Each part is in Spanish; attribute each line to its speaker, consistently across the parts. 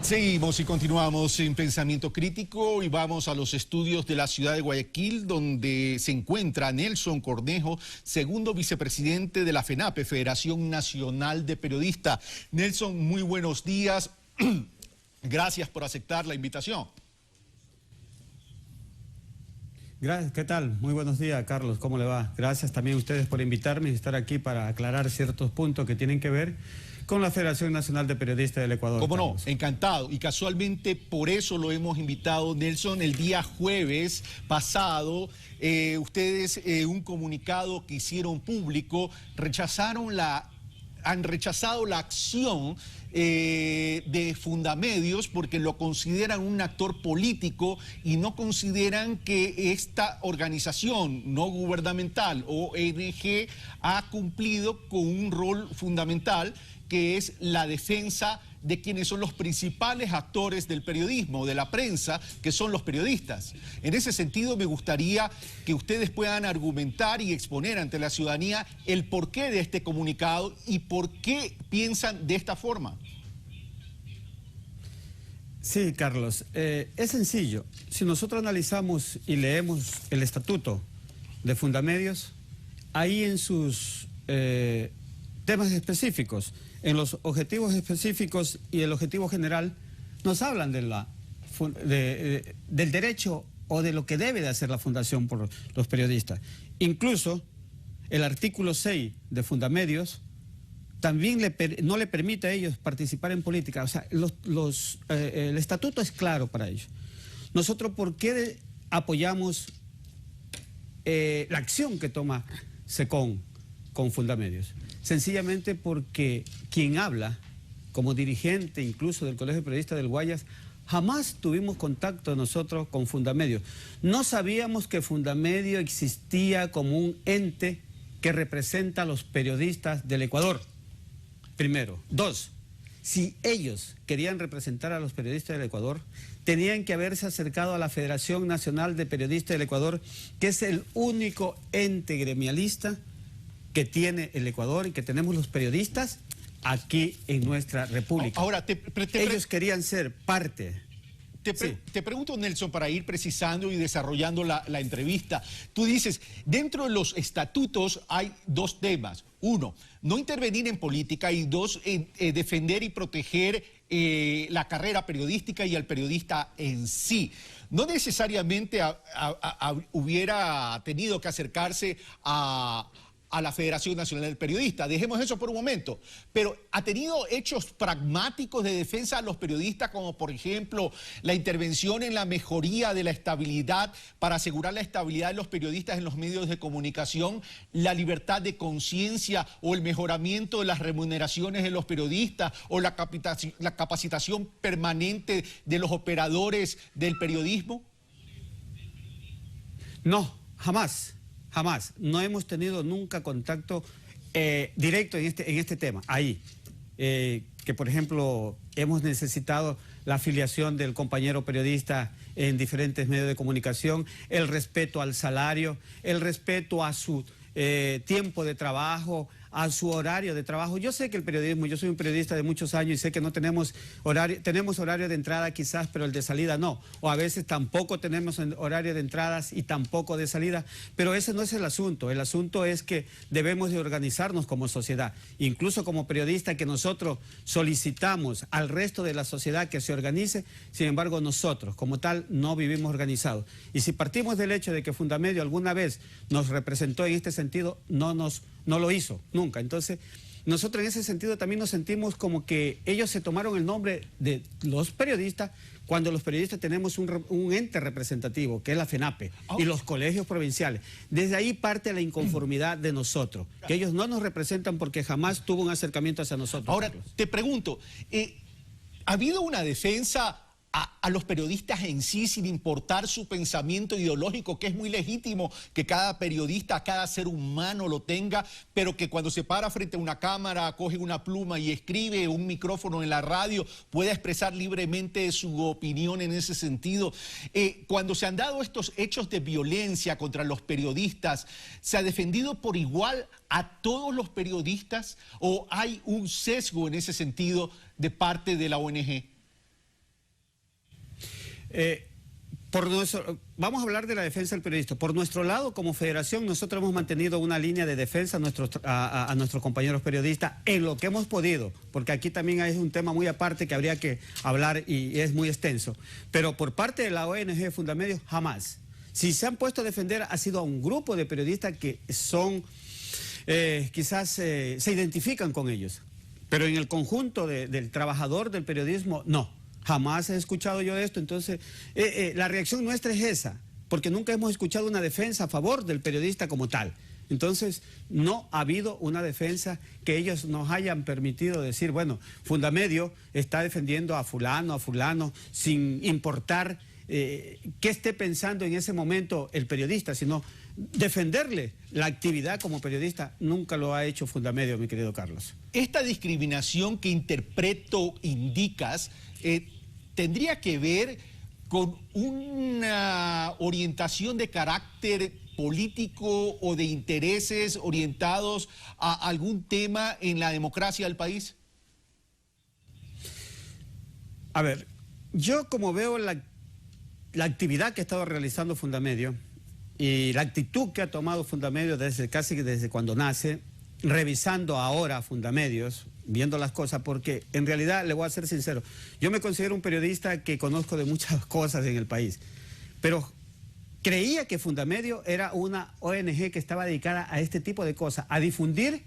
Speaker 1: Seguimos y continuamos en Pensamiento Crítico y vamos a los estudios de la ciudad de Guayaquil, donde se encuentra Nelson Cornejo, segundo vicepresidente de la FENAPE, Federación Nacional de Periodistas. Nelson, muy buenos días. Gracias por aceptar la invitación.
Speaker 2: Gracias, ¿qué tal? Muy buenos días, Carlos, ¿cómo le va? Gracias también a ustedes por invitarme y estar aquí para aclarar ciertos puntos que tienen que ver con la Federación Nacional de Periodistas del Ecuador.
Speaker 1: Cómo no,
Speaker 2: Carlos.
Speaker 1: encantado. Y casualmente por eso lo hemos invitado, Nelson, el día jueves pasado. Ustedes, un comunicado que hicieron público, han rechazado la acción de Fundamedios porque lo consideran un actor político y no consideran que esta organización no gubernamental, ONG, ha cumplido con un rol fundamental, que es la defensa de quienes son los principales actores del periodismo, de la prensa, que son los periodistas. En ese sentido, me gustaría que ustedes puedan argumentar y exponer ante la ciudadanía el porqué de este comunicado y por qué piensan de esta forma.
Speaker 2: Sí, Carlos, es sencillo. Si nosotros analizamos y leemos el estatuto de Fundamedios, ahí en sus temas específicos, en los objetivos específicos y el objetivo general, nos hablan de del derecho o de lo que debe de hacer la Fundación por los periodistas. Incluso el artículo 6 de Fundamedios también no le permite a ellos participar en política. O sea, el estatuto es claro para ellos. Nosotros, ¿por qué apoyamos la acción que toma SECON con Fundamedios? Sencillamente porque quien habla como dirigente incluso del Colegio de Periodistas del Guayas, jamás tuvimos contacto nosotros con Fundamedios. No sabíamos que Fundamedios existía como un ente que representa a los periodistas del Ecuador. Primero. Dos, si ellos querían representar a los periodistas del Ecuador, tenían que haberse acercado a la Federación Nacional de Periodistas del Ecuador, que es el único ente gremialista que tiene el Ecuador y que tenemos los periodistas aquí en nuestra república.
Speaker 1: Ahora,
Speaker 2: ellos querían ser parte.
Speaker 1: Te pregunto, Nelson, para ir precisando y desarrollando la entrevista. Tú dices, dentro de los estatutos hay dos temas. Uno, no intervenir en política, y dos, defender y proteger la carrera periodística y al periodista en sí. No necesariamente hubiera tenido que acercarse a la Federación Nacional del Periodista. Dejemos eso por un momento. Pero ¿ha tenido hechos pragmáticos de defensa a los periodistas, como por ejemplo la intervención en la mejoría de la estabilidad para asegurar la estabilidad de los periodistas en los medios de comunicación, la libertad de conciencia o el mejoramiento de las remuneraciones de los periodistas o la capacitación permanente de los operadores del periodismo?
Speaker 2: No, jamás. Jamás. No hemos tenido nunca contacto directo en este tema. Ahí. Que, por ejemplo, hemos necesitado la afiliación del compañero periodista en diferentes medios de comunicación, el respeto al salario, el respeto a su tiempo de trabajo, a su horario de trabajo. Yo sé que el periodismo, yo soy un periodista de muchos años y sé que no tenemos horario de entrada quizás, pero el de salida no. O a veces tampoco tenemos horario de entradas y tampoco de salida, pero ese no es el asunto. El asunto es que debemos de organizarnos como sociedad, incluso como periodista, que nosotros solicitamos al resto de la sociedad que se organice. Sin embargo, nosotros como tal no vivimos organizados. Y si partimos del hecho de que Fundamedios alguna vez nos representó en este sentido, no lo hizo, nunca. Entonces, nosotros en ese sentido también nos sentimos como que ellos se tomaron el nombre de los periodistas, cuando los periodistas tenemos un ente representativo, que es la FENAPE, y los colegios provinciales. Desde ahí parte la inconformidad de nosotros, que ellos no nos representan porque jamás tuvo un acercamiento hacia nosotros.
Speaker 1: Ahora,
Speaker 2: Carlos,
Speaker 1: te pregunto, ¿ha habido una defensa a los periodistas en sí, sin importar su pensamiento ideológico, que es muy legítimo que cada periodista, cada ser humano lo tenga, pero que cuando se para frente a una cámara, coge una pluma y escribe, un micrófono en la radio, pueda expresar libremente su opinión en ese sentido? Cuando se han dado estos hechos de violencia contra los periodistas, ¿se ha defendido por igual a todos los periodistas o hay un sesgo en ese sentido de parte de la ONG?
Speaker 2: Vamos a hablar de la defensa del periodista. Por nuestro lado, como federación, nosotros hemos mantenido una línea de defensa a nuestros compañeros periodistas en lo que hemos podido, porque aquí también hay un tema muy aparte que habría que hablar y es muy extenso. Pero por parte de la ONG Fundamedios, jamás. Si se han puesto a defender, ha sido a un grupo de periodistas que son, quizás se identifican con ellos. Pero en el conjunto del trabajador del periodismo, no. Jamás he escuchado yo esto. Entonces, la reacción nuestra es esa, porque nunca hemos escuchado una defensa a favor del periodista como tal. Entonces, no ha habido una defensa que ellos nos hayan permitido decir, bueno, Fundamedio está defendiendo a fulano, sin importar qué esté pensando en ese momento el periodista, sino defenderle la actividad como periodista. Nunca lo ha hecho Fundamedio, mi querido Carlos.
Speaker 1: Esta discriminación que interpreto, indicas, tendría que ver con una orientación de carácter político o de intereses orientados a algún tema en la democracia del país.
Speaker 2: A ver, yo como veo la actividad que ha estado realizando Fundamedio y la actitud que ha tomado Fundamedio casi desde cuando nace, revisando ahora Fundamedios, viendo las cosas, porque en realidad, le voy a ser sincero, yo me considero un periodista que conozco de muchas cosas en el país, pero creía que Fundamedio era una ONG que estaba dedicada a este tipo de cosas, a difundir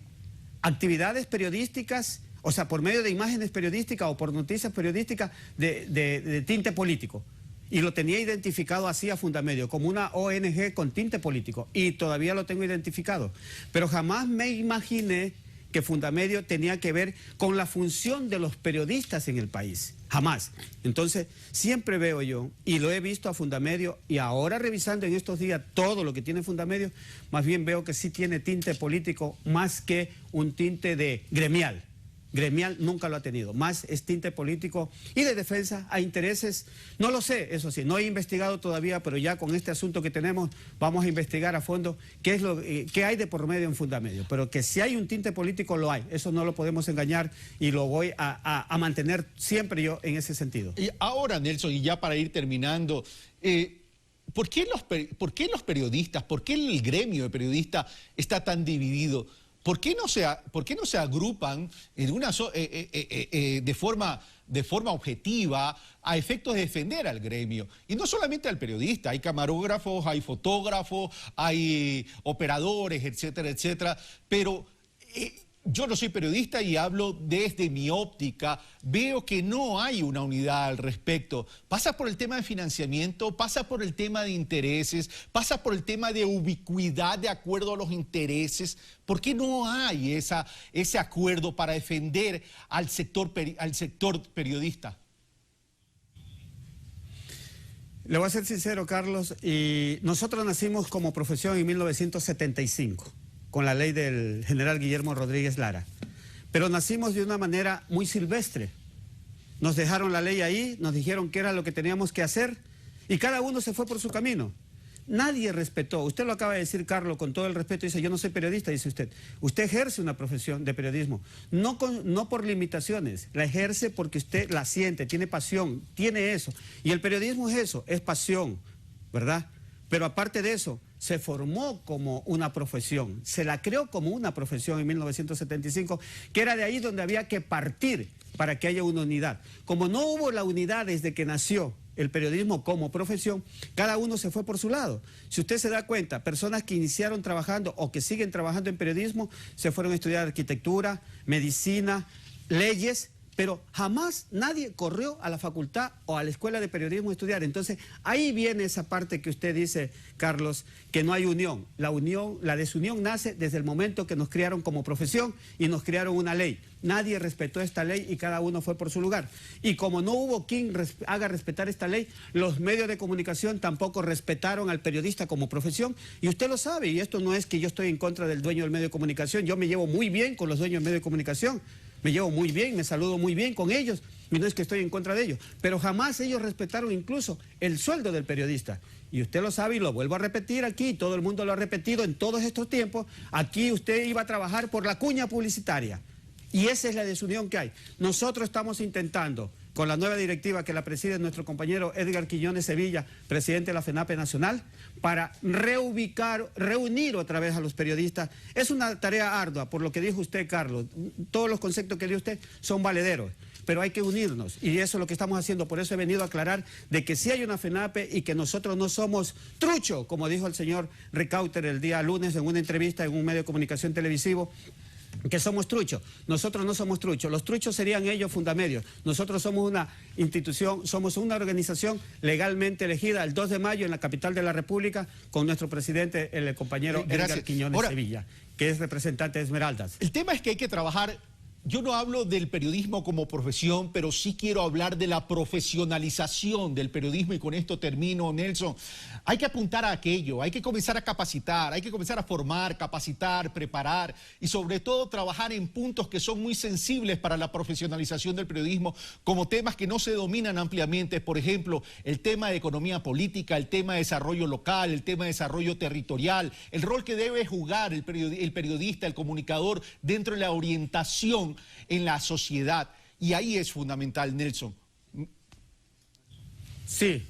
Speaker 2: actividades periodísticas, o sea, por medio de imágenes periodísticas o por noticias periodísticas de tinte político. Y lo tenía identificado así a Fundamedio, como una ONG con tinte político, y todavía lo tengo identificado. Pero jamás me imaginé que Fundamedio tenía que ver con la función de los periodistas en el país. Jamás. Entonces, siempre veo yo, y lo he visto a Fundamedio, y ahora revisando en estos días todo lo que tiene Fundamedio, más bien veo que sí tiene tinte político más que un tinte de gremial. Gremial nunca lo ha tenido, más es tinte político y de defensa a intereses, no lo sé, eso sí, no he investigado todavía, pero ya con este asunto que tenemos vamos a investigar a fondo qué hay de por medio en Fundamedio, pero que si hay un tinte político lo hay, eso no lo podemos engañar y lo voy a mantener siempre yo en ese sentido.
Speaker 1: Y ahora, Nelson, y ya para ir terminando, ¿por qué los periodistas, por qué el gremio de periodistas está tan dividido? ¿Por qué no se agrupan de forma objetiva a efectos de defender al gremio? Y no solamente al periodista, hay camarógrafos, hay fotógrafos, hay operadores, etcétera, etcétera. Pero yo no soy periodista y hablo desde mi óptica, veo que no hay una unidad al respecto. Pasa por el tema de financiamiento, pasa por el tema de intereses, pasa por el tema de ubicuidad de acuerdo a los intereses. ¿Por qué no hay ese acuerdo para defender al sector periodista?
Speaker 2: Le voy a ser sincero, Carlos, y nosotros nacimos como profesión en 1975. Con la ley del general Guillermo Rodríguez Lara. Pero nacimos de una manera muy silvestre. Nos dejaron la ley ahí, nos dijeron qué era lo que teníamos que hacer y cada uno se fue por su camino. Nadie respetó. Usted lo acaba de decir, Carlos, con todo el respeto, dice, yo no soy periodista, dice usted. Usted ejerce una profesión de periodismo, no por limitaciones, la ejerce porque usted la siente, tiene pasión, tiene eso. Y el periodismo es eso, es pasión, ¿verdad? Pero aparte de eso, se formó como una profesión, se la creó como una profesión en 1975, que era de ahí donde había que partir para que haya una unidad. Como no hubo la unidad desde que nació el periodismo como profesión, cada uno se fue por su lado. Si usted se da cuenta, personas que iniciaron trabajando o que siguen trabajando en periodismo, se fueron a estudiar arquitectura, medicina, leyes, pero jamás nadie corrió a la facultad o a la escuela de periodismo a estudiar. Entonces, ahí viene esa parte que usted dice, Carlos, que no hay unión. La desunión nace desde el momento que nos criaron como profesión y nos crearon una ley. Nadie respetó esta ley y cada uno fue por su lugar. Y como no hubo quien haga respetar esta ley, los medios de comunicación tampoco respetaron al periodista como profesión. Y usted lo sabe, y esto no es que yo estoy en contra del dueño del medio de comunicación. Yo me llevo muy bien con los dueños del medio de comunicación. Me llevo muy bien, me saludo muy bien con ellos, y no es que estoy en contra de ellos, pero jamás ellos respetaron incluso el sueldo del periodista. Y usted lo sabe y lo vuelvo a repetir aquí, todo el mundo lo ha repetido en todos estos tiempos, aquí usted iba a trabajar por la cuña publicitaria. Y esa es la desunión que hay. Nosotros estamos intentando, con la nueva directiva que la preside nuestro compañero Edgar Quiñones Sevilla, presidente de la FENAPE Nacional, para reunir otra vez a los periodistas. Es una tarea ardua, por lo que dijo usted, Carlos. Todos los conceptos que dio usted son valederos, pero hay que unirnos, y eso es lo que estamos haciendo. Por eso he venido a aclarar de que sí hay una FENAPE y que nosotros no somos trucho, como dijo el señor Recauter el día lunes en una entrevista en un medio de comunicación televisivo, que somos truchos. Nosotros no somos truchos. Los truchos serían ellos, Fundamedios. Nosotros somos una institución, somos una organización legalmente elegida el 2 de mayo en la capital de la República con nuestro presidente, el compañero Edgar Quiñones Sevilla, que es representante de Esmeraldas.
Speaker 1: El tema es que hay que trabajar. Yo no hablo del periodismo como profesión, pero sí quiero hablar de la profesionalización del periodismo, y con esto termino, Nelson. Hay que apuntar a aquello, hay que comenzar a capacitar, hay que comenzar a formar, capacitar, preparar y sobre todo trabajar en puntos que son muy sensibles para la profesionalización del periodismo, como temas que no se dominan ampliamente, por ejemplo, el tema de economía política, el tema de desarrollo local, el tema de desarrollo territorial, el rol que debe jugar el periodista, el comunicador dentro de la orientación en la sociedad, y ahí es fundamental, Nelson.
Speaker 2: Sí,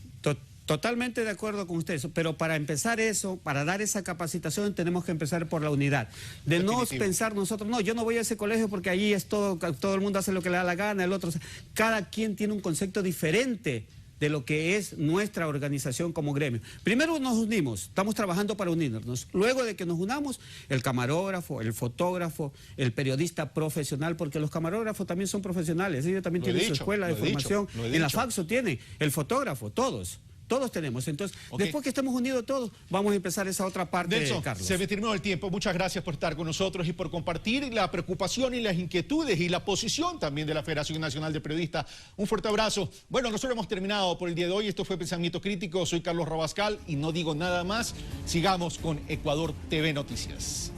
Speaker 2: totalmente de acuerdo con usted, pero para empezar eso, para dar esa capacitación, tenemos que empezar por la unidad. De no pensar nosotros, no, yo no voy a ese colegio porque allí es todo el mundo hace lo que le da la gana, el otro, cada quien tiene un concepto diferente de lo que es nuestra organización como gremio. Primero nos unimos, estamos trabajando para unirnos. Luego de que nos unamos, el camarógrafo, el fotógrafo, el periodista profesional, porque los camarógrafos también son profesionales, ellos también tienen su escuela de formación, en la Faxo tienen, el fotógrafo, todos tenemos. Entonces, después que estemos unidos todos, vamos a empezar esa otra parte,
Speaker 1: Nelson,
Speaker 2: Carlos.
Speaker 1: Se me terminó el tiempo. Muchas gracias por estar con nosotros y por compartir la preocupación y las inquietudes y la posición también de la Federación Nacional de Periodistas. Un fuerte abrazo. Bueno, nosotros hemos terminado por el día de hoy. Esto fue Pensamiento Crítico. Soy Carlos Rabascal y no digo nada más. Sigamos con Ecuador TV Noticias.